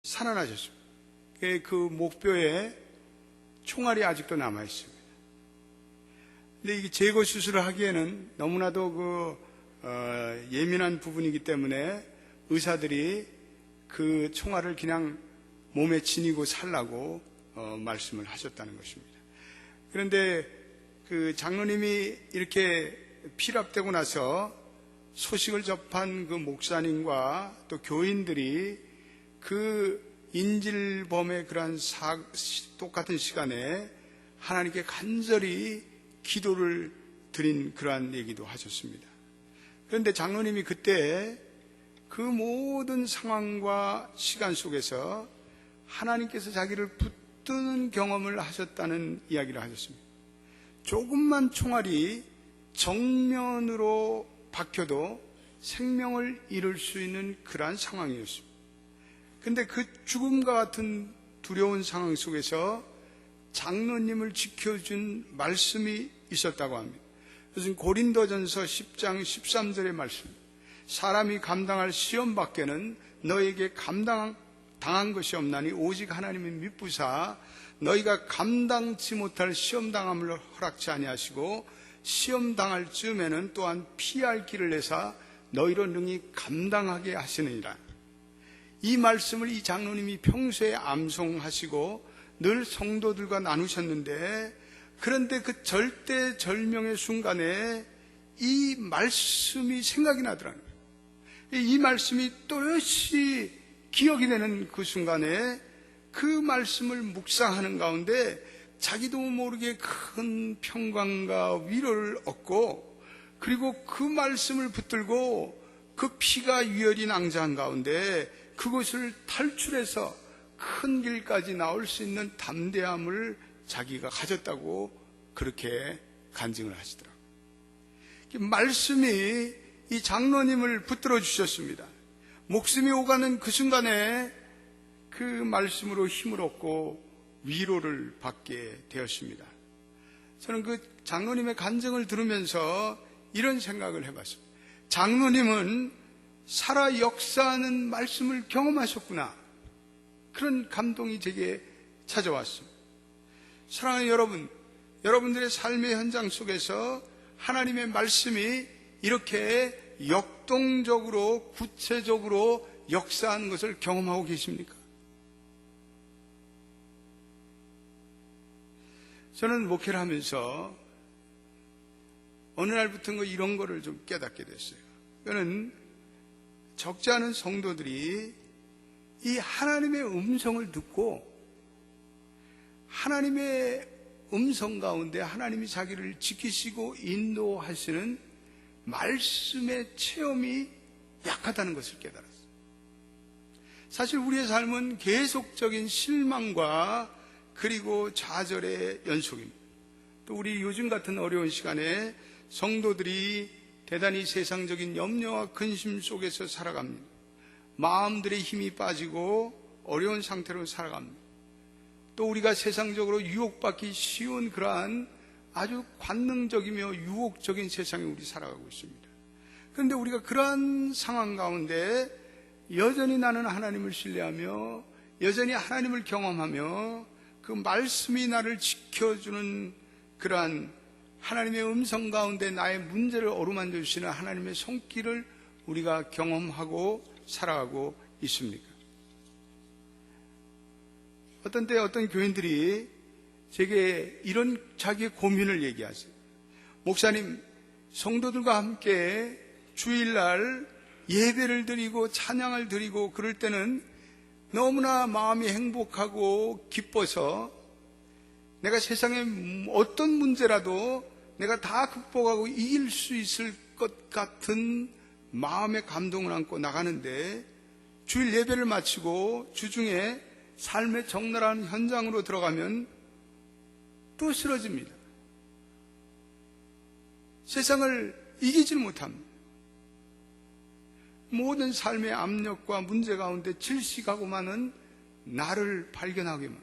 살아나셨습니다. 그 목뼈에 총알이 아직도 남아 있습니다. 근데 이게 제거 수술을 하기에는 너무나도 예민한 부분이기 때문에 의사들이 그 총알을 그냥 몸에 지니고 살라고 말씀을 하셨다는 것입니다. 그런데 그 장로님이 이렇게 피랍되고 나서 소식을 접한 그 목사님과 또 교인들이 그 인질범의 그러한 똑같은 시간에 하나님께 간절히 기도를 드린 그러한 얘기도 하셨습니다. 그런데 장로님이 그때 그 모든 상황과 시간 속에서 하나님께서 자기를 붙드는 경험을 하셨다는 이야기를 하셨습니다. 조금만 총알이 정면으로 박혀도 생명을 잃을 수 있는 그러한 상황이었습니다. 근데 그 죽음과 같은 두려운 상황 속에서 장로님을 지켜준 말씀이 있었다고 합니다. 그것은 고린도전서 10장 13절의 말씀. 사람이 감당할 시험 밖에는 너에게 당한 것이 없나니 오직 하나님의 미쁘사 너희가 감당치 못할 시험 당함을 허락치 아니하시고 시험 당할 즈음에는 또한 피할 길을 내사 너희로 능히 감당하게 하시느니라. 이 말씀을 이 장로님이 평소에 암송하시고 늘 성도들과 나누셨는데, 그런데 그 절대절명의 순간에 이 말씀이 생각이 나더라고요. 이 말씀이 또렷이 기억이 되는 그 순간에 그 말씀을 묵상하는 가운데 자기도 모르게 큰 평강과 위로를 얻고, 그리고 그 말씀을 붙들고 그 피가 유혈이 낭자한 가운데 그것을 탈출해서 큰 길까지 나올 수 있는 담대함을 자기가 가졌다고 그렇게 간증을 하시더라고요. 말씀이 이 장로님을 붙들어 주셨습니다. 목숨이 오가는 그 순간에 그 말씀으로 힘을 얻고 위로를 받게 되었습니다. 저는 그 장로님의 간증을 들으면서 이런 생각을 해봤습니다. 장로님은 살아 역사하는 말씀을 경험하셨구나. 그런 감동이 제게 찾아왔습니다. 사랑하는 여러분, 여러분들의 삶의 현장 속에서 하나님의 말씀이 이렇게 역동적으로 구체적으로 역사하는 것을 경험하고 계십니까? 저는 목회를 하면서 어느 날부터 이런 거를 좀 깨닫게 됐어요. 그거는 적지 않은 성도들이 이 하나님의 음성을 듣고 하나님의 음성 가운데 하나님이 자기를 지키시고 인도하시는 말씀의 체험이 약하다는 것을 깨달았어요. 사실 우리의 삶은 계속적인 실망과 그리고 좌절의 연속입니다. 또 우리 요즘 같은 어려운 시간에 성도들이 대단히 세상적인 염려와 근심 속에서 살아갑니다. 마음들의 힘이 빠지고 어려운 상태로 살아갑니다. 또 우리가 세상적으로 유혹받기 쉬운 그러한 아주 관능적이며 유혹적인 세상에 우리 살아가고 있습니다. 그런데 우리가 그러한 상황 가운데 여전히 나는 하나님을 신뢰하며 여전히 하나님을 경험하며 그 말씀이 나를 지켜주는 그러한 하나님의 음성 가운데 나의 문제를 어루만져 주시는 하나님의 손길을 우리가 경험하고 살아가고 있습니까? 어떤 때 어떤 교인들이 제게 이런 자기의 고민을 얘기하세요. 목사님, 성도들과 함께 주일날 예배를 드리고 찬양을 드리고 그럴 때는 너무나 마음이 행복하고 기뻐서 내가 세상에 어떤 문제라도 내가 다 극복하고 이길 수 있을 것 같은 마음의 감동을 안고 나가는데 주일 예배를 마치고 주중에 삶의 적나라한 현장으로 들어가면 또 쓰러집니다. 세상을 이기질 못합니다. 모든 삶의 압력과 문제 가운데 질식하고 많은 나를 발견하기만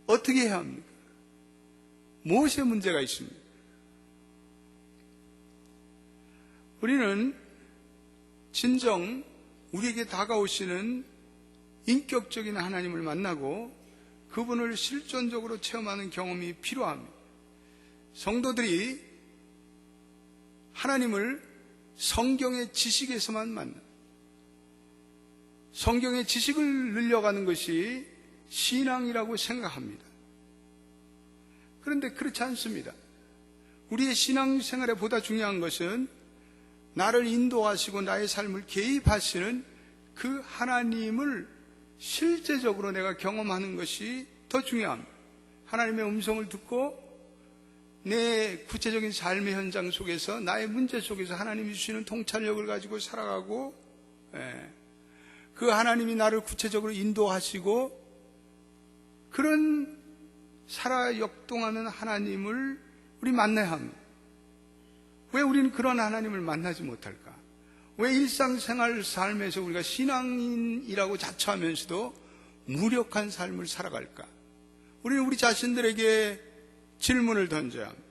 어떻게 해야 합니까? 무엇에 문제가 있습니까? 우리는 진정 우리에게 다가오시는 인격적인 하나님을 만나고 그분을 실존적으로 체험하는 경험이 필요합니다. 성도들이 하나님을 성경의 지식에서만 만나, 성경의 지식을 늘려가는 것이 신앙이라고 생각합니다. 그런데 그렇지 않습니다. 우리의 신앙생활에 보다 중요한 것은 나를 인도하시고 나의 삶을 개입하시는 그 하나님을 실제적으로 내가 경험하는 것이 더 중요합니다. 하나님의 음성을 듣고 내 구체적인 삶의 현장 속에서, 나의 문제 속에서 하나님이 주시는 통찰력을 가지고 살아가고, 그 하나님이 나를 구체적으로 인도하시고 그런 살아 역동하는 하나님을 우리 만나야 합니다. 왜 우리는 그런 하나님을 만나지 못할까? 왜 일상생활 삶에서 우리가 신앙인이라고 자처하면서도 무력한 삶을 살아갈까? 우리는 우리 자신들에게 질문을 던져야 합니다.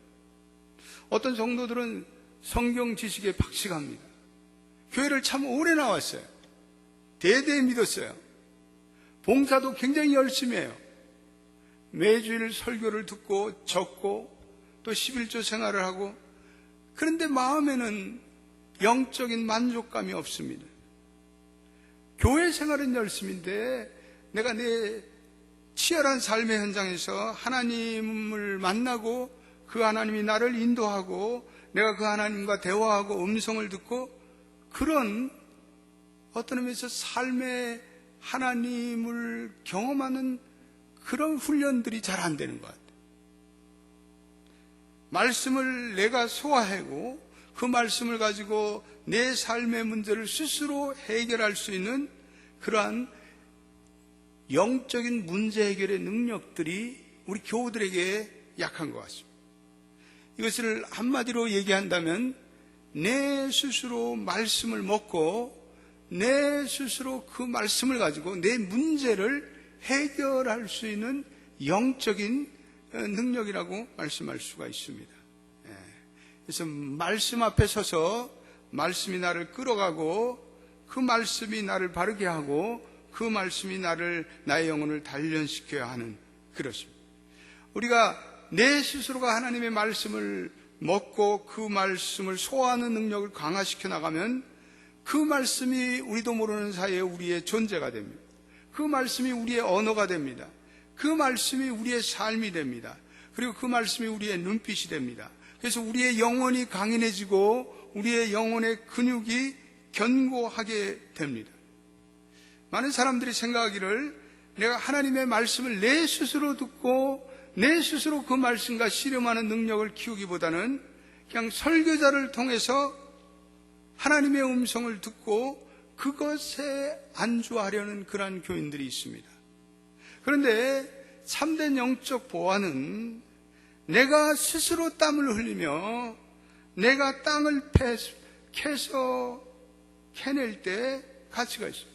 어떤 성도들은 성경 지식에 박식합니다. 교회를 참 오래 나왔어요. 대대히 믿었어요. 봉사도 굉장히 열심히 해요. 매주일 설교를 듣고 적고 또 11조 생활을 하고, 그런데 마음에는 영적인 만족감이 없습니다. 교회 생활은 열심인데 내가 내 치열한 삶의 현장에서 하나님을 만나고 그 하나님이 나를 인도하고 내가 그 하나님과 대화하고 음성을 듣고 그런 어떤 의미에서 삶의 하나님을 경험하는 그런 훈련들이 잘 안 되는 것 같아요. 말씀을 내가 소화하고 그 말씀을 가지고 내 삶의 문제를 스스로 해결할 수 있는 그러한 영적인 문제 해결의 능력들이 우리 교우들에게 약한 것 같습니다. 이것을 한마디로 얘기한다면 내 스스로 말씀을 먹고 내 스스로 그 말씀을 가지고 내 문제를 해결할 수 있는 영적인 능력이라고 말씀할 수가 있습니다. 그래서 말씀 앞에 서서 말씀이 나를 끌어가고 그 말씀이 나를 바르게 하고 그 말씀이 나의 영혼을 단련시켜야 하는, 그렇습니다. 우리가 내 스스로가 하나님의 말씀을 먹고 그 말씀을 소화하는 능력을 강화시켜 나가면 그 말씀이 우리도 모르는 사이에 우리의 존재가 됩니다. 그 말씀이 우리의 언어가 됩니다. 그 말씀이 우리의 삶이 됩니다. 그리고 그 말씀이 우리의 눈빛이 됩니다. 그래서 우리의 영혼이 강인해지고 우리의 영혼의 근육이 견고하게 됩니다. 많은 사람들이 생각하기를 내가 하나님의 말씀을 내 스스로 듣고 내 스스로 그 말씀과 씨름하는 능력을 키우기보다는 그냥 설교자를 통해서 하나님의 음성을 듣고 그것에 안주하려는 그러한 교인들이 있습니다. 그런데 참된 영적 보완은 내가 스스로 땀을 흘리며 내가 땅을 캐서 캐낼 때 가치가 있습니다.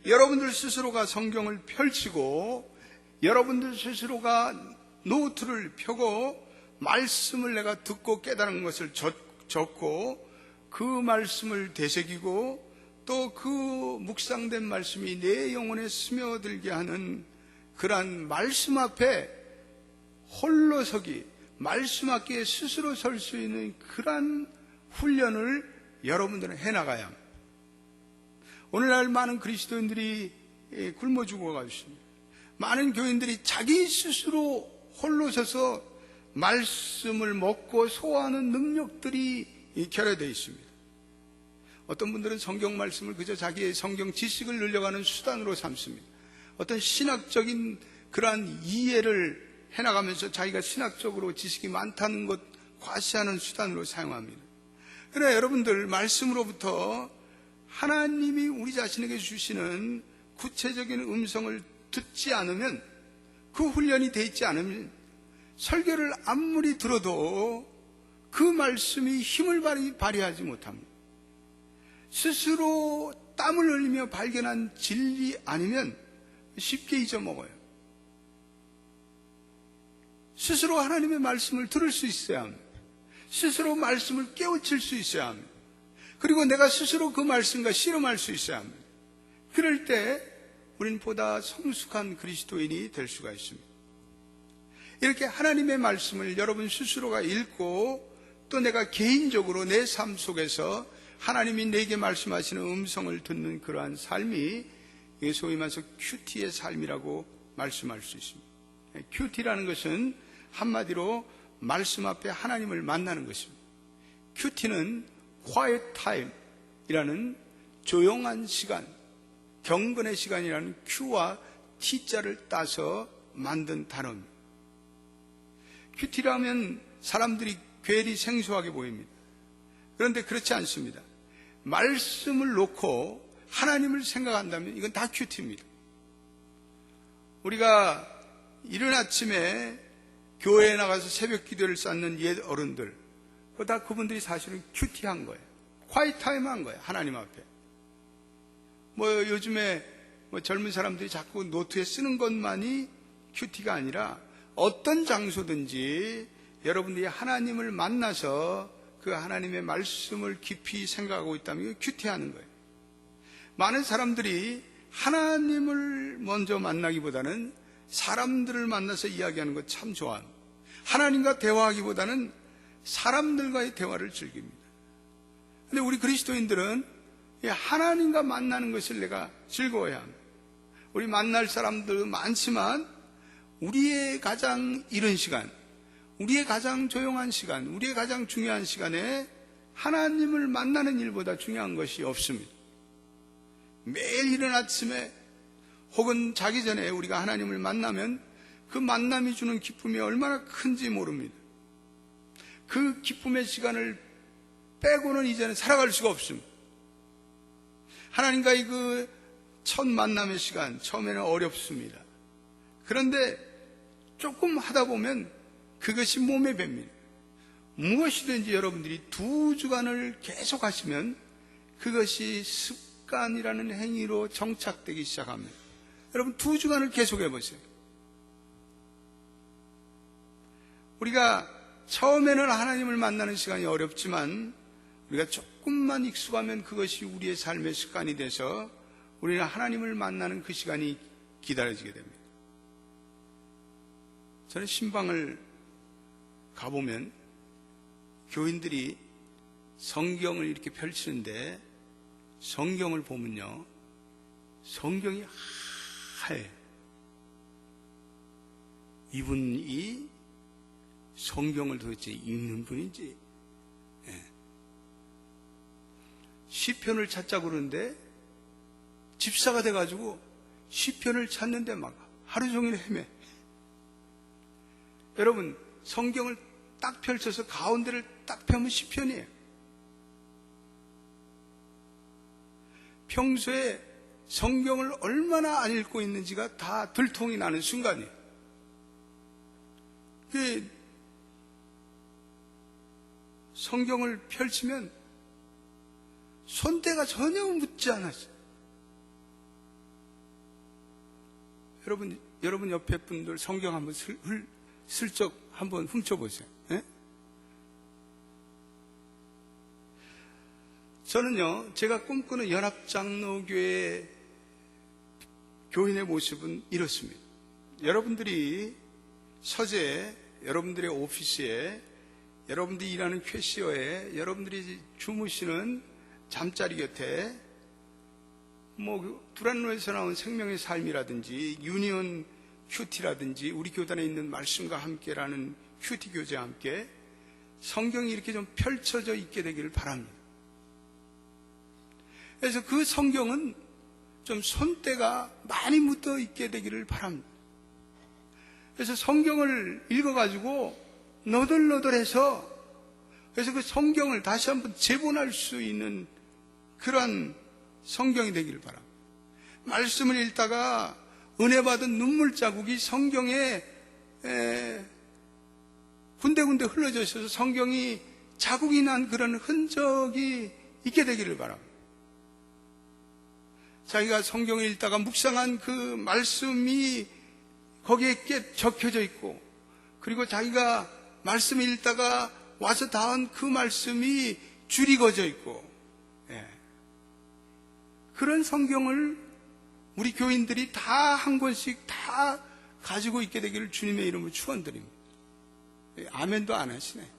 여러분들 스스로가 성경을 펼치고 여러분들 스스로가 노트를 펴고 말씀을 내가 듣고 깨달은 것을 적고 그 말씀을 되새기고 또 그 묵상된 말씀이 내 영혼에 스며들게 하는 그러한 말씀 앞에 홀로 서기, 말씀 앞에 스스로 설 수 있는 그러한 훈련을 여러분들은 해나가야 합니다. 오늘날 많은 그리스도인들이 굶어 죽어가고 있습니다. 많은 교인들이 자기 스스로 홀로 서서 말씀을 먹고 소화하는 능력들이 결여되어 있습니다. 어떤 분들은 성경 말씀을 그저 자기의 성경 지식을 늘려가는 수단으로 삼습니다. 어떤 신학적인 그러한 이해를 해나가면서 자기가 신학적으로 지식이 많다는 것 과시하는 수단으로 사용합니다. 그러나 여러분들 말씀으로부터 하나님이 우리 자신에게 주시는 구체적인 음성을 듣지 않으면, 그 훈련이 되어 있지 않으면 설교를 아무리 들어도 그 말씀이 힘을 발휘하지 못합니다. 스스로 땀을 흘리며 발견한 진리 아니면 쉽게 잊어먹어요. 스스로 하나님의 말씀을 들을 수 있어야 합니다. 스스로 말씀을 깨우칠 수 있어야 합니다. 그리고 내가 스스로 그 말씀과 씨름할 수 있어야 합니다. 그럴 때 우리는 보다 성숙한 그리스도인이 될 수가 있습니다. 이렇게 하나님의 말씀을 여러분 스스로가 읽고 또 내가 개인적으로 내 삶 속에서 하나님이 내게 말씀하시는 음성을 듣는 그러한 삶이 소위 말해서 큐티의 삶이라고 말씀할 수 있습니다. 큐티라는 것은 한마디로 말씀 앞에 하나님을 만나는 것입니다. 큐티는 quiet time이라는 조용한 시간, 경건의 시간이라는 Q와 T자를 따서 만든 단어입니다. 큐티라면 사람들이 괴리 생소하게 보입니다. 그런데 그렇지 않습니다. 말씀을 놓고 하나님을 생각한다면 이건 다 큐티입니다. 우리가 이른 아침에 교회에 나가서 새벽 기도를 쌓는 옛 어른들, 그거 다 그분들이 사실은 큐티한 거예요. 콰이트 타임 한 거예요. 하나님 앞에. 요즘에 젊은 사람들이 자꾸 노트에 쓰는 것만이 큐티가 아니라 어떤 장소든지 여러분들이 하나님을 만나서 그 하나님의 말씀을 깊이 생각하고 있다면 큐티하는 거예요. 많은 사람들이 하나님을 먼저 만나기보다는 사람들을 만나서 이야기하는 것 참 좋아합니다. 하나님과 대화하기보다는 사람들과의 대화를 즐깁니다. 근데 우리 그리스도인들은 하나님과 만나는 것을 내가 즐거워해야 합니다. 우리 만날 사람들 많지만 우리의 가장 이른 시간, 우리의 가장 조용한 시간, 우리의 가장 중요한 시간에 하나님을 만나는 일보다 중요한 것이 없습니다. 매일 이른 아침에 혹은 자기 전에 우리가 하나님을 만나면 그 만남이 주는 기쁨이 얼마나 큰지 모릅니다. 그 기쁨의 시간을 빼고는 이제는 살아갈 수가 없습니다. 하나님과의 그 첫 만남의 시간, 처음에는 어렵습니다. 그런데 조금 하다 보면 그것이 몸에 뱄니다. 무엇이든지 여러분들이 2주간을 계속 하시면 그것이 습관이라는 행위로 정착되기 시작합니다. 여러분 2주간을 계속 해보세요. 우리가 처음에는 하나님을 만나는 시간이 어렵지만 우리가 조금만 익숙하면 그것이 우리의 삶의 습관이 돼서 우리는 하나님을 만나는 그 시간이 기다려지게 됩니다. 저는 신방을 가보면 교인들이 성경을 이렇게 펼치는데 성경을 보면요, 성경이 하얘요. 이분이 성경을 도대체 읽는 분인지, 시편을 찾자고 그러는데 집사가 돼가지고 시편을 찾는데 막 하루 종일 헤매. 여러분, 성경을 딱 펼쳐서 가운데를 딱 펴면 시편이에요. 평소에 성경을 얼마나 안 읽고 있는지가 다 들통이 나는 순간이에요. 성경을 펼치면 손때가 전혀 묻지 않았어요. 여러분 옆에 분들 성경 한번 슬쩍 한번 훔쳐보세요. 예? 저는요, 제가 꿈꾸는 연합장로교회 교인의 모습은 이렇습니다. 여러분들이 서재에, 여러분들의 오피스에, 여러분들이 일하는 캐시어에, 여러분들이 주무시는 잠자리 곁에 두란노에서 나온 생명의 삶이라든지 유니온 큐티라든지 우리 교단에 있는 말씀과 함께라는 큐티 교제와 함께 성경이 이렇게 좀 펼쳐져 있게 되기를 바랍니다. 그래서 그 성경은 좀 손때가 많이 묻어 있게 되기를 바랍니다. 그래서 성경을 읽어가지고 너덜너덜해서 그래서 그 성경을 다시 한번 재본할 수 있는 그러한 성경이 되기를 바랍니다. 말씀을 읽다가 은혜 받은 눈물 자국이 성경에 군데군데 흘러져 있어서 성경이 자국이 난 그런 흔적이 있게 되기를 바랍니다. 자기가 성경을 읽다가 묵상한 그 말씀이 거기에 적혀져 있고, 그리고 자기가 말씀을 읽다가 와서 닿은 그 말씀이 줄이 그어져 있고, 그런 성경을 우리 교인들이 다 한 권씩 다 가지고 있게 되기를 주님의 이름으로 축원드립니다. 아멘도 안 하시네.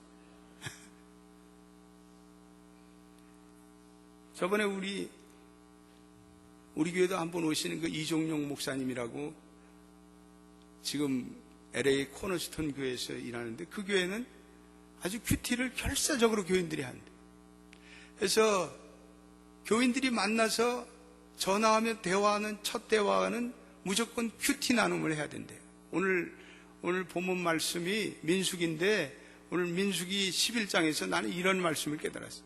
저번에 우리 교회도 한번 오시는 그 이종용 목사님이라고 지금 LA 코너스톤 교회에서 일하는데 그 교회는 아주 큐티를 결사적으로 교인들이 한대. 그래서 교인들이 만나서 전화하며 대화하는 첫 대화는 무조건 큐티 나눔을 해야 된대요. 오늘 본문 말씀이 민수기인데 오늘 민수기 11장에서 나는 이런 말씀을 깨달았어요.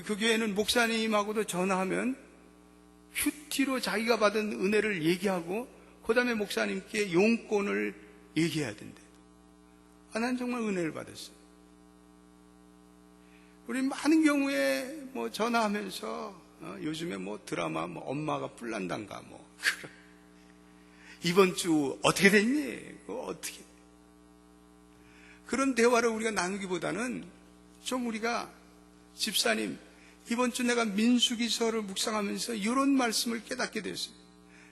그 교회는 목사님하고도 전화하면 큐티로 자기가 받은 은혜를 얘기하고 그 다음에 목사님께 용건을 얘기해야 된대. 난 정말 은혜를 받았어요. 우리 많은 경우에 뭐 전화하면서 요즘에 뭐 드라마 뭐 엄마가 뿔난단가 뭐 이번 주 어떻게 됐니? 어떻게 그런 대화를 우리가 나누기보다는 좀 우리가 집사님 이번 주 내가 민수기서를 묵상하면서 이런 말씀을 깨닫게 되었어요.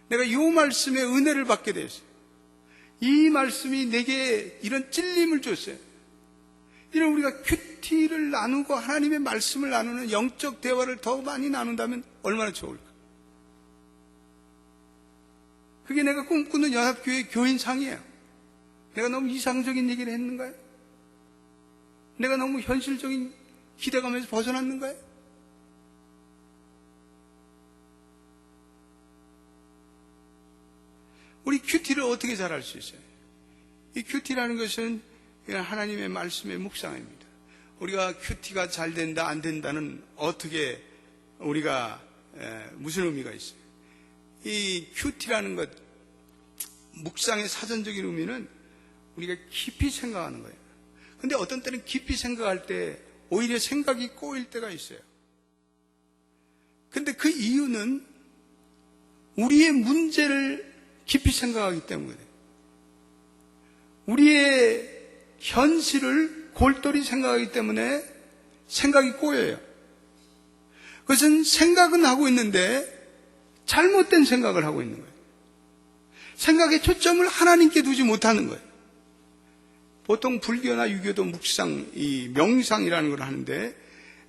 내가 이 말씀에 은혜를 받게 되었어요. 이 말씀이 내게 이런 찔림을 줬어요. 이런 우리가 큐티를 나누고 하나님의 말씀을 나누는 영적 대화를 더 많이 나눈다면 얼마나 좋을까. 그게 내가 꿈꾸는 연합교회 교인상이에요. 내가 너무 이상적인 얘기를 했는가요? 내가 너무 현실적인 기대감에서 벗어났는가요? 우리 큐티를 어떻게 잘할 수 있어요? 이 큐티라는 것은 하나님의 말씀의 묵상입니다. 우리가 큐티가 잘 된다 안 된다는 어떻게 우리가 무슨 의미가 있어요? 이 큐티라는 것 묵상의 사전적인 의미는 우리가 깊이 생각하는 거예요. 근데 어떤 때는 깊이 생각할 때 오히려 생각이 꼬일 때가 있어요. 근데 그 이유는 우리의 문제를 깊이 생각하기 때문에 우리의 현실을 골똘히 생각하기 때문에 생각이 꼬여요. 그것은 생각은 하고 있는데 잘못된 생각을 하고 있는 거예요. 생각의 초점을 하나님께 두지 못하는 거예요. 보통 불교나 유교도 묵상, 이 명상이라는 걸 하는데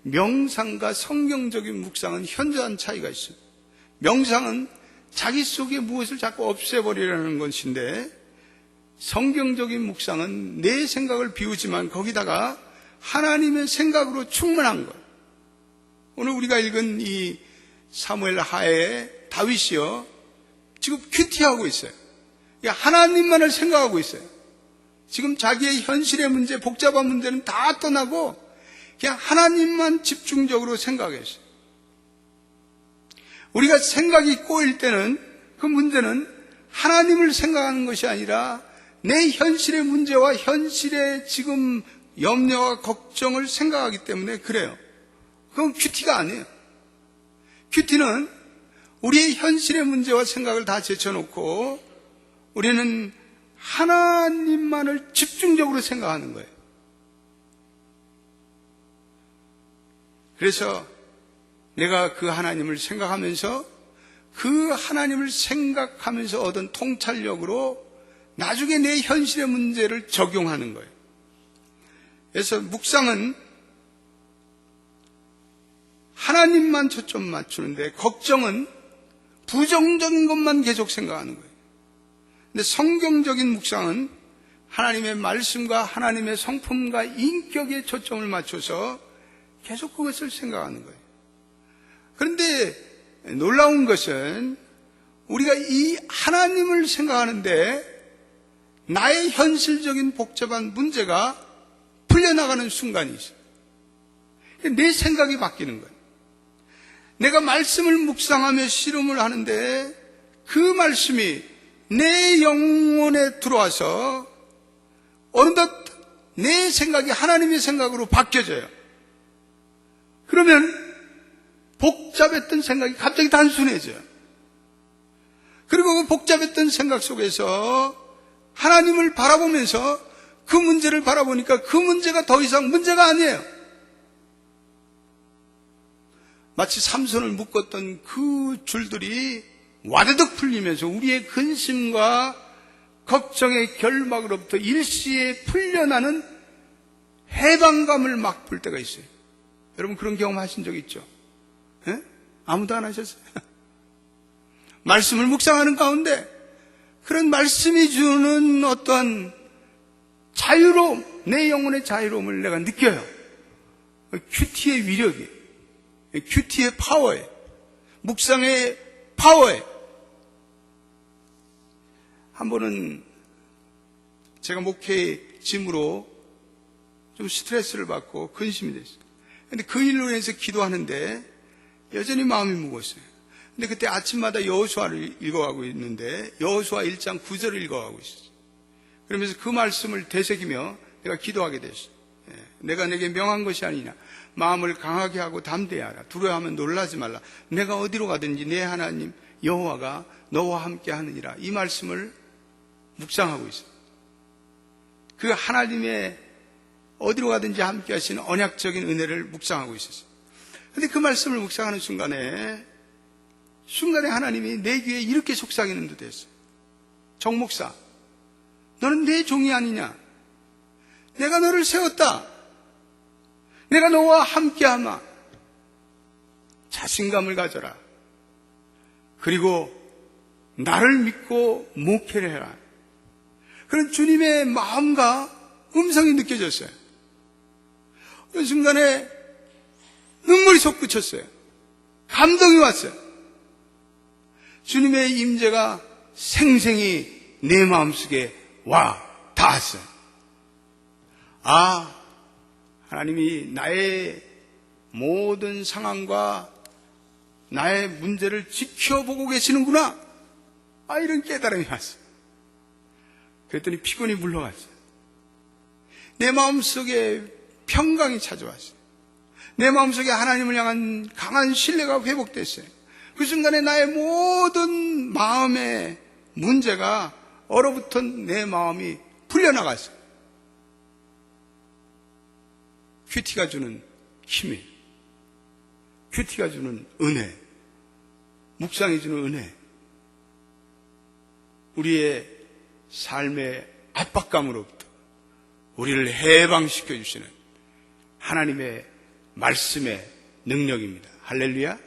명상과 성경적인 묵상은 현저한 차이가 있어요. 명상은 자기 속에 무엇을 자꾸 없애버리려는 것인데 성경적인 묵상은 내 생각을 비우지만 거기다가 하나님의 생각으로 충만한 거예요. 오늘 우리가 읽은 이 사무엘 하에 다윗이요 지금 큐티하고 있어요. 하나님만을 생각하고 있어요. 지금 자기의 현실의 문제, 복잡한 문제는 다 떠나고 그냥 하나님만 집중적으로 생각했어요. 우리가 생각이 꼬일 때는 그 문제는 하나님을 생각하는 것이 아니라 내 현실의 문제와 현실의 지금 염려와 걱정을 생각하기 때문에 그래요. 그건 큐티가 아니에요. 큐티는 우리의 현실의 문제와 생각을 다 제쳐놓고 우리는 하나님만을 집중적으로 생각하는 거예요. 그래서 내가 그 하나님을 생각하면서 그 하나님을 생각하면서 얻은 통찰력으로 나중에 내 현실의 문제를 적용하는 거예요. 그래서 묵상은 하나님만 초점 맞추는데 걱정은 부정적인 것만 계속 생각하는 거예요. 근데 성경적인 묵상은 하나님의 말씀과 하나님의 성품과 인격에 초점을 맞춰서 계속 그것을 생각하는 거예요. 그런데 놀라운 것은 우리가 이 하나님을 생각하는데 나의 현실적인 복잡한 문제가 풀려나가는 순간이 있어요. 내 생각이 바뀌는 거예요. 내가 말씀을 묵상하며 씨름을 하는데 그 말씀이 내 영혼에 들어와서 어느덧 내 생각이 하나님의 생각으로 바뀌어져요. 그러면 복잡했던 생각이 갑자기 단순해져요. 그리고 그 복잡했던 생각 속에서 하나님을 바라보면서 그 문제를 바라보니까 그 문제가 더 이상 문제가 아니에요. 마치 삼손을 묶었던 그 줄들이 와드득 풀리면서 우리의 근심과 걱정의 결막으로부터 일시에 풀려나는 해방감을 맛볼 때가 있어요. 여러분 그런 경험 하신 적 있죠? 예? 아무도 안 하셨어요? 말씀을 묵상하는 가운데 그런 말씀이 주는 어떠한 자유로움, 내 영혼의 자유로움을 내가 느껴요. 큐티의 위력이, 큐티의 파워에, 묵상의 파워에. 한 번은 제가 목회 짐으로 좀 스트레스를 받고 근심이 됐어요. 근데 그 일로 인해서 기도하는데 여전히 마음이 무거웠어요. 근데 그때 아침마다 여호수아를 읽어가고 있는데 여호수아 1장 9절을 읽어가고 있었어요. 그러면서 그 말씀을 되새기며 내가 기도하게 됐어요. 내가 내게 명한 것이 아니냐. 마음을 강하게 하고 담대히 하라. 두려워하면 놀라지 말라. 내가 어디로 가든지 내 하나님 여호와가 너와 함께 하느니라. 이 말씀을 묵상하고 있어요. 그 하나님의 어디로 가든지 함께 하시는 언약적인 은혜를 묵상하고 있었어요. 그런데 그 말씀을 묵상하는 순간에 하나님이 내 귀에 이렇게 속삭이는 듯 했어요. 정 목사, 너는 내 종이 아니냐? 내가 너를 세웠다. 내가 너와 함께하마. 자신감을 가져라. 그리고 나를 믿고 목회를 해라. 그런 주님의 마음과 음성이 느껴졌어요. 그 순간에 눈물이 솟구쳤어요. 감동이 왔어요. 주님의 임재가 생생히 내 마음속에 와 닿았어요. 아, 하나님이 나의 모든 상황과 나의 문제를 지켜보고 계시는구나. 아, 이런 깨달음이 왔어요. 그랬더니 피곤이 물러갔어요. 내 마음속에 평강이 찾아왔어요. 내 마음속에 하나님을 향한 강한 신뢰가 회복됐어요. 그 순간에 나의 모든 마음의 문제가 얼어붙은 내 마음이 풀려나갔어요. 큐티가 주는 힘이, 큐티가 주는 은혜, 묵상이 주는 은혜, 우리의 삶의 압박감으로부터 우리를 해방시켜 주시는 하나님의 말씀의 능력입니다. 할렐루야.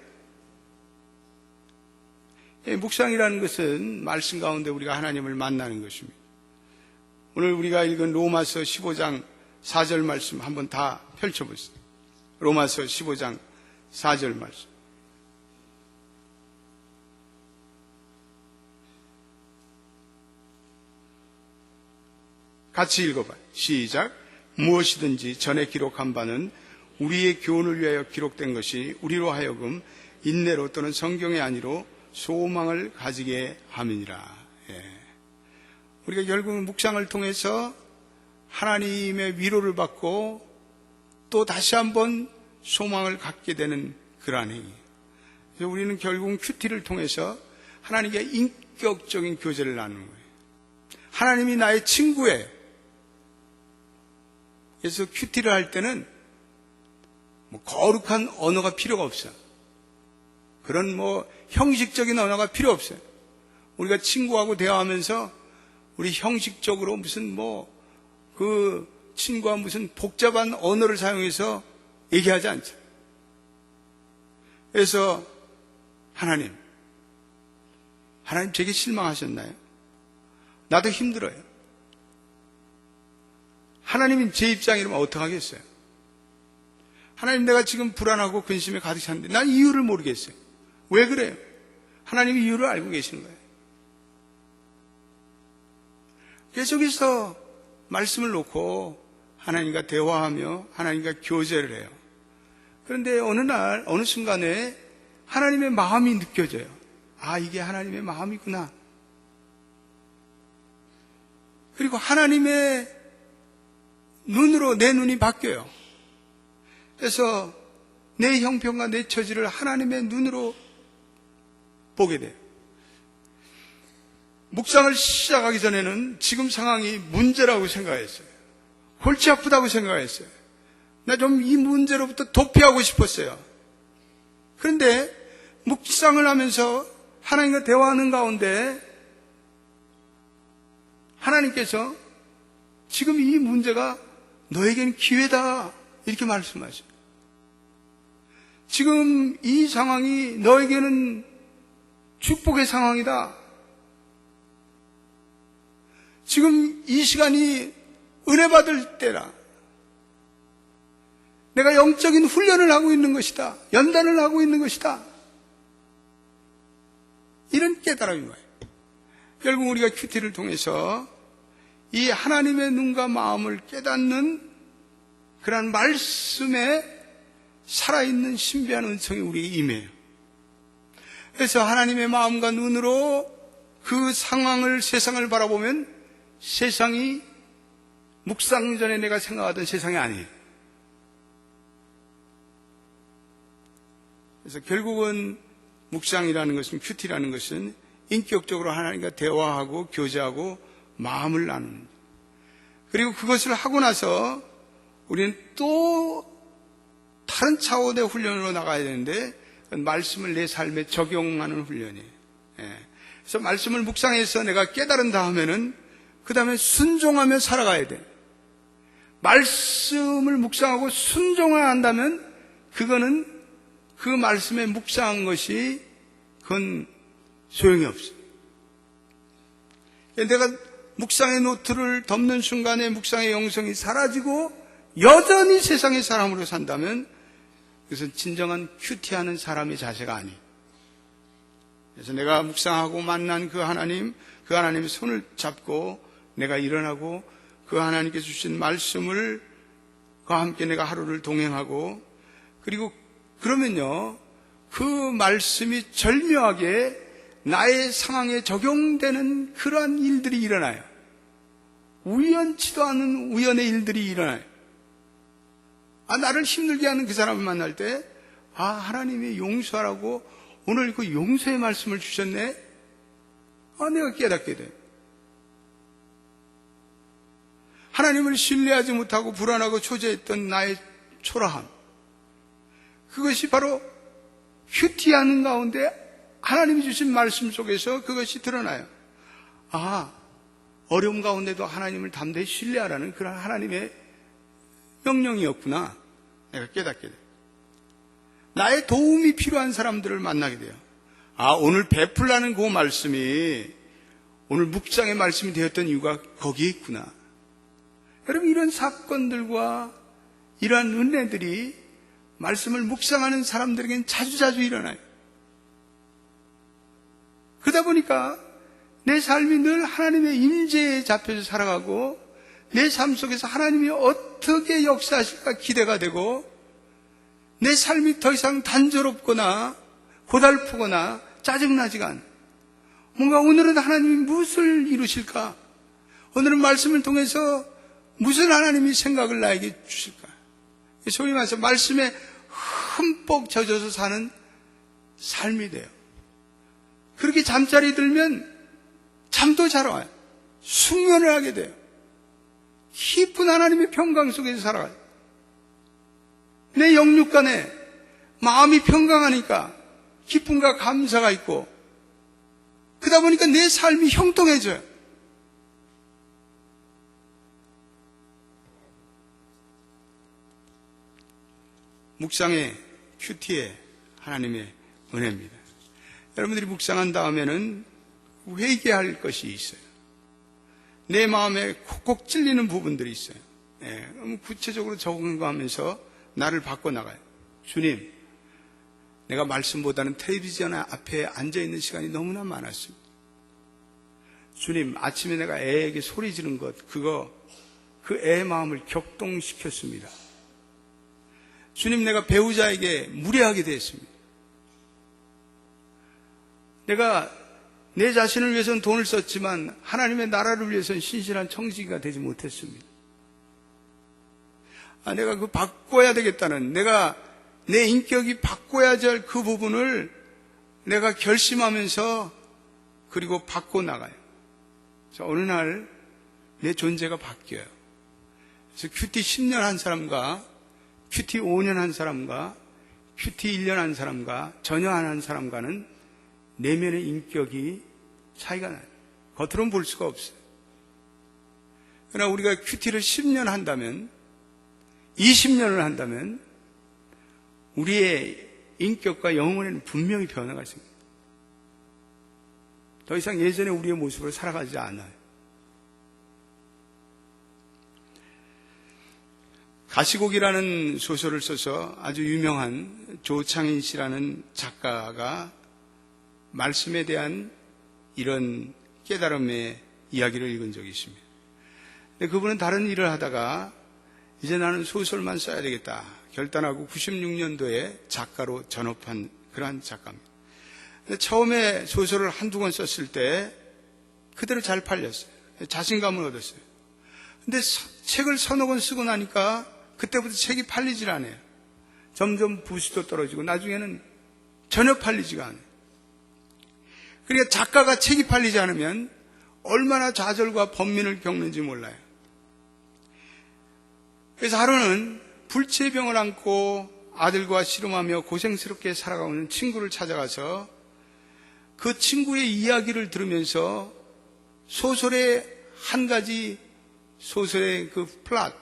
묵상이라는 것은 말씀 가운데 우리가 하나님을 만나는 것입니다. 오늘 우리가 읽은 로마서 15장 4절 말씀 한번 다 펼쳐보세요. 로마서 15장 4절 말씀. 같이 읽어봐요. 시작. 무엇이든지 전에 기록한 바는 우리의 교훈을 위하여 기록된 것이 우리로 하여금 인내로 또는 성경의 안위로 소망을 가지게 함이니라. 우리가 결국은 묵상을 통해서 하나님의 위로를 받고 또 다시 한번 소망을 갖게 되는 그러한 행위. 그래서 우리는 결국은 큐티를 통해서 하나님과 인격적인 교제를 나누는 거예요. 하나님이 나의 친구예요. 그래서 큐티를 할 때는 거룩한 언어가 필요가 없어요. 그런 형식적인 언어가 필요 없어요. 우리가 친구하고 대화하면서 우리 형식적으로 무슨 그 친구와 무슨 복잡한 언어를 사용해서 얘기하지 않죠. 그래서 하나님 제게 실망하셨나요? 나도 힘들어요. 하나님이 제 입장이라면 어떡하겠어요? 하나님, 내가 지금 불안하고 근심에 가득 찼는데 난 이유를 모르겠어요. 왜 그래요? 하나님이 이유를 알고 계시는 거예요. 계속해서 말씀을 놓고 하나님과 대화하며 하나님과 교제를 해요. 그런데 어느 순간에 하나님의 마음이 느껴져요. 아, 이게 하나님의 마음이구나. 그리고 하나님의 눈으로 내 눈이 바뀌어요. 그래서 내 형편과 내 처지를 하나님의 눈으로 보게 돼요. 묵상을 시작하기 전에는 지금 상황이 문제라고 생각했어요. 골치 아프다고 생각했어요. 나 좀 이 문제로부터 도피하고 싶었어요. 그런데 묵상을 하면서 하나님과 대화하는 가운데 하나님께서 지금 이 문제가 너에게는 기회다 이렇게 말씀하셔요. 지금 이 상황이 너에게는 축복의 상황이다. 지금 이 시간이 은혜 받을 때라. 내가 영적인 훈련을 하고 있는 것이다. 연단을 하고 있는 것이다. 이런 깨달음인 거예요. 결국 우리가 큐티를 통해서 이 하나님의 눈과 마음을 깨닫는 그러한 말씀에 살아있는 신비한 은총이 우리에게 임해요. 그래서 하나님의 마음과 눈으로 그 상황을, 세상을 바라보면 세상이 묵상 전에 내가 생각하던 세상이 아니에요. 그래서 결국은 묵상이라는 것은, 큐티라는 것은 인격적으로 하나님과 대화하고 교제하고 마음을 나누는, 그리고 그것을 하고 나서 우리는 또 다른 차원의 훈련으로 나가야 되는데 말씀을 내 삶에 적용하는 훈련이에요. 그래서 말씀을 묵상해서 내가 깨달은 다음에는 그 다음에 순종하며 살아가야 돼. 말씀을 묵상하고 순종을 한다면 그거는 그 말씀에 묵상한 것이 그건 소용이 없어. 내가 묵상의 노트를 덮는 순간에 묵상의 영성이 사라지고 여전히 세상의 사람으로 산다면 그것은 진정한 큐티하는 사람의 자세가 아니에요. 그래서 내가 묵상하고 만난 그 하나님의 손을 잡고 내가 일어나고 그 하나님께서 주신 말씀을 그와 함께 내가 하루를 동행하고, 그리고 그러면요 그 말씀이 절묘하게 나의 상황에 적용되는 그러한 일들이 일어나요. 우연치도 않은 우연의 일들이 일어나요. 나를 힘들게 하는 그 사람을 만날 때 하나님이 용서하라고 오늘 그 용서의 말씀을 주셨네. 내가 깨닫게 돼. 하나님을 신뢰하지 못하고 불안하고 초조했던 나의 초라함, 그것이 바로 큐티하는 가운데 하나님이 주신 말씀 속에서 그것이 드러나요. 어려움 가운데도 하나님을 담대히 신뢰하라는 그런 하나님의 명령이었구나. 내가 깨닫게 돼요. 나의 도움이 필요한 사람들을 만나게 돼요. 오늘 베풀라는 그 말씀이 오늘 묵상의 말씀이 되었던 이유가 거기에 있구나. 여러분, 이런 사건들과 이러한 은혜들이 말씀을 묵상하는 사람들에게는 자주자주 일어나요. 그러다 보니까 내 삶이 늘 하나님의 임재에 잡혀서 살아가고 내 삶 속에서 하나님이 어떻게 역사하실까 기대가 되고, 내 삶이 더 이상 단조롭거나 고달프거나 짜증나지가 않아. 뭔가 오늘은 하나님이 무엇을 이루실까? 오늘은 말씀을 통해서 무슨 하나님이 생각을 나에게 주실까? 소위 말해서 말씀에 흠뻑 젖어서 사는 삶이 돼요. 그렇게 잠자리 들면 잠도 잘 와요. 숙면을 하게 돼요. 깊은 하나님의 평강 속에서 살아가요. 내 영육간에 마음이 평강하니까 기쁨과 감사가 있고, 그러다 보니까 내 삶이 형통해져요. 묵상의 큐티의 하나님의 은혜입니다. 여러분들이 묵상한 다음에는 회개할 것이 있어요. 내 마음에 콕콕 찔리는 부분들이 있어요. 구체적으로 적응하면서 나를 바꿔나가요. 주님, 내가 말씀보다는 텔레비전 앞에 앉아있는 시간이 너무나 많았습니다. 주님, 아침에 내가 애에게 소리 지른 것, 그 애의 마음을 격동시켰습니다. 주님, 내가 배우자에게 무례하게 됐습니다. 내가 내 자신을 위해서는 돈을 썼지만 하나님의 나라를 위해서는 신실한 청지기가 되지 못했습니다. 내가 그 바꿔야 되겠다는, 내가 내 인격이 바꿔야지 할 그 부분을 내가 결심하면서 그리고 바꿔나가요. 어느 날 내 존재가 바뀌어요. 그래서 큐티 10년 한 사람과 큐티 5년 한 사람과 큐티 1년 한 사람과 전혀 안 한 사람과는 내면의 인격이 차이가 나요. 겉으로는 볼 수가 없어요. 그러나 우리가 큐티를 10년 한다면, 20년을 한다면 우리의 인격과 영혼에는 분명히 변화가 있습니다. 더 이상 예전에 우리의 모습으로 살아가지 않아요. 가시곡이라는 소설을 써서 아주 유명한 조창인 씨라는 작가가 말씀에 대한 이런 깨달음의 이야기를 읽은 적이 있습니다. 근데 그분은 다른 일을 하다가 이제 나는 소설만 써야 되겠다 결단하고 96년도에 작가로 전업한 그러한 작가입니다. 근데 처음에 소설을 한두 권 썼을 때 그대로 잘 팔렸어요. 자신감을 얻었어요. 근데 책을 서너 권 쓰고 나니까 그때부터 책이 팔리질 않아요. 점점 부수도 떨어지고 나중에는 전혀 팔리지가 않아요. 그러니까 작가가 책이 팔리지 않으면 얼마나 좌절과 번민을 겪는지 몰라요. 그래서 하루는 불치병을 안고 아들과 씨름하며 고생스럽게 살아가고 있는 친구를 찾아가서 그 친구의 이야기를 들으면서 소설의 한 가지 소설의 그 플랫,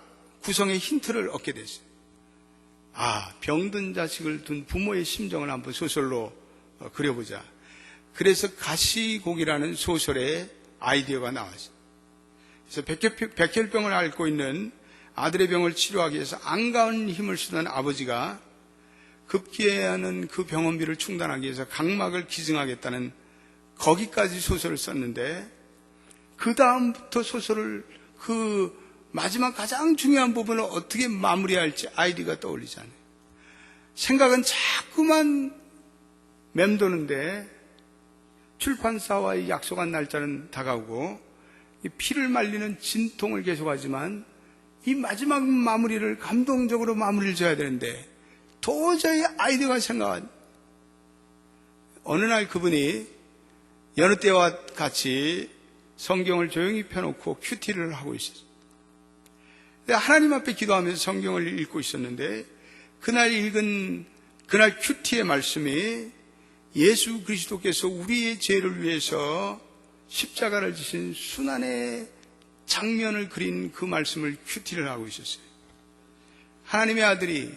구성의 힌트를 얻게 됐어요. 아, 병든 자식을 둔 부모의 심정을 한번 소설로 그려보자. 그래서 가시곡이라는 소설의 아이디어가 나왔어요. 그래서 백혈병을 앓고 있는 아들의 병을 치료하기 위해서 안가운 힘을 쓰던 아버지가 급기야하는 그 병원비를 충당하기 위해서 각막을 기증하겠다는 거기까지 소설을 썼는데 그 다음부터 소설을 그 마지막 가장 중요한 부분을 어떻게 마무리할지 아이디어가 떠올리지 않아요. 생각은 자꾸만 맴도는데 출판사와의 약속한 날짜는 다가오고 피를 말리는 진통을 계속하지만 이 마지막 마무리를 감동적으로 마무리를 줘야 되는데 도저히 아이디어가 생각한 어느 날 그분이 여느 때와 같이 성경을 조용히 펴놓고 큐티를 하고 있었어요. 하나님 앞에 기도하면서 성경을 읽고 있었는데 그날 큐티의 말씀이 예수 그리스도께서 우리의 죄를 위해서 십자가를 지신 순환의 장면을 그린 그 말씀을 큐티를 하고 있었어요. 하나님의 아들이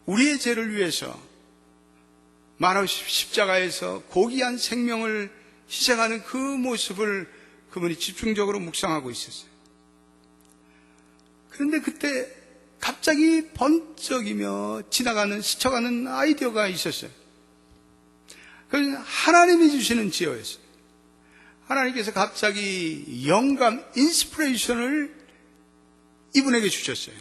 우리의 죄를 위해서 마라 십자가에서 고귀한 생명을 희생하는 그 모습을 그분이 집중적으로 묵상하고 있었어요. 그런데 그때 갑자기 번쩍이며 스쳐가는 아이디어가 있었어요. 그건 하나님이 주시는 지혜였어요. 하나님께서 갑자기 영감, 인스피레이션을 이분에게 주셨어요.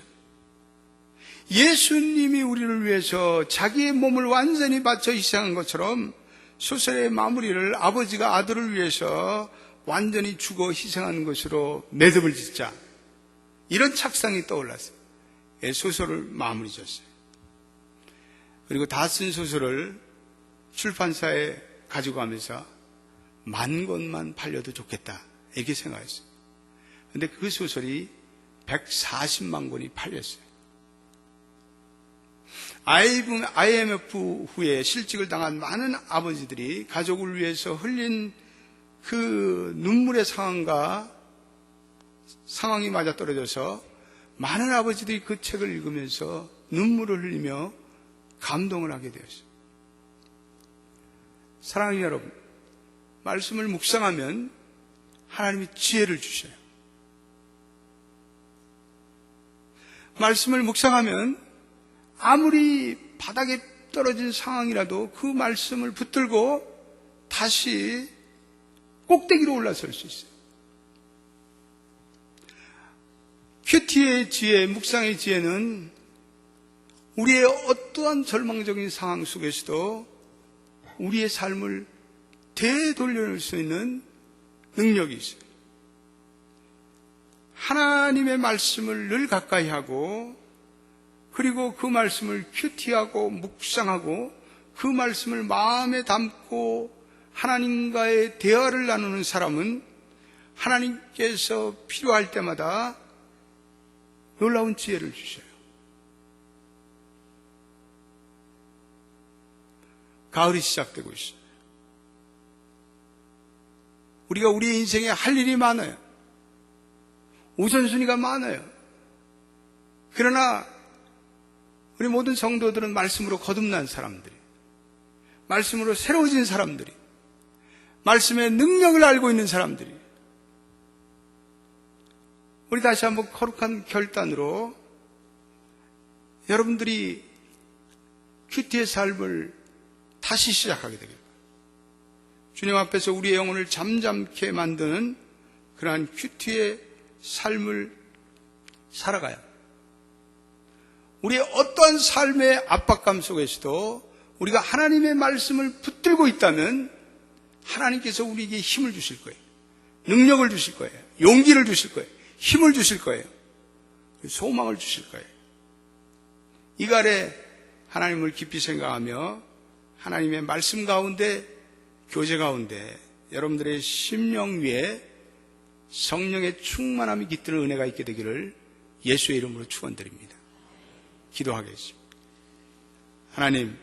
예수님이 우리를 위해서 자기의 몸을 완전히 바쳐 희생한 것처럼 소설의 마무리를 아버지가 아들을 위해서 완전히 죽어 희생하는 것으로 매듭을 짓자. 이런 착상이 떠올랐어요. 소설을 마무리 졌어요. 그리고 다 쓴 소설을 출판사에 가지고 가면서 10,000권만 팔려도 좋겠다 이렇게 생각했어요. 그런데 그 소설이 140만 권이 팔렸어요. IMF 후에 실직을 당한 많은 아버지들이 가족을 위해서 흘린 그 눈물의 상황이 맞아떨어져서 많은 아버지들이 그 책을 읽으면서 눈물을 흘리며 감동을 하게 되었어요. 사랑하는 여러분, 말씀을 묵상하면 하나님이 지혜를 주셔요. 말씀을 묵상하면 아무리 바닥에 떨어진 상황이라도 그 말씀을 붙들고 다시 꼭대기로 올라설 수 있어요. 큐티의 지혜, 묵상의 지혜는 우리의 어떠한 절망적인 상황 속에서도 우리의 삶을 되돌려낼 수 있는 능력이 있어요. 하나님의 말씀을 늘 가까이 하고 그리고 그 말씀을 큐티하고 묵상하고 그 말씀을 마음에 담고 하나님과의 대화를 나누는 사람은 하나님께서 필요할 때마다 놀라운 지혜를 주셔요. 가을이 시작되고 있어요. 우리가 우리 인생에 할 일이 많아요. 우선순위가 많아요. 그러나 우리 모든 성도들은 말씀으로 거듭난 사람들이, 말씀으로 새로워진 사람들이, 말씀의 능력을 알고 있는 사람들이, 우리 다시 한번 거룩한 결단으로 여러분들이 큐티의 삶을 다시 시작하게 되길 바랍니다. 주님 앞에서 우리의 영혼을 잠잠케 만드는 그러한 큐티의 삶을 살아가야 합니다. 우리의 어떠한 삶의 압박감 속에서도 우리가 하나님의 말씀을 붙들고 있다면 하나님께서 우리에게 힘을 주실 거예요. 능력을 주실 거예요. 용기를 주실 거예요. 힘을 주실 거예요. 소망을 주실 거예요. 이갈에 하나님을 깊이 생각하며 하나님의 말씀 가운데, 교제 가운데 여러분들의 심령 위에 성령의 충만함이 깃드는 은혜가 있게 되기를 예수의 이름으로 축원드립니다. 기도하겠습니다. 하나님,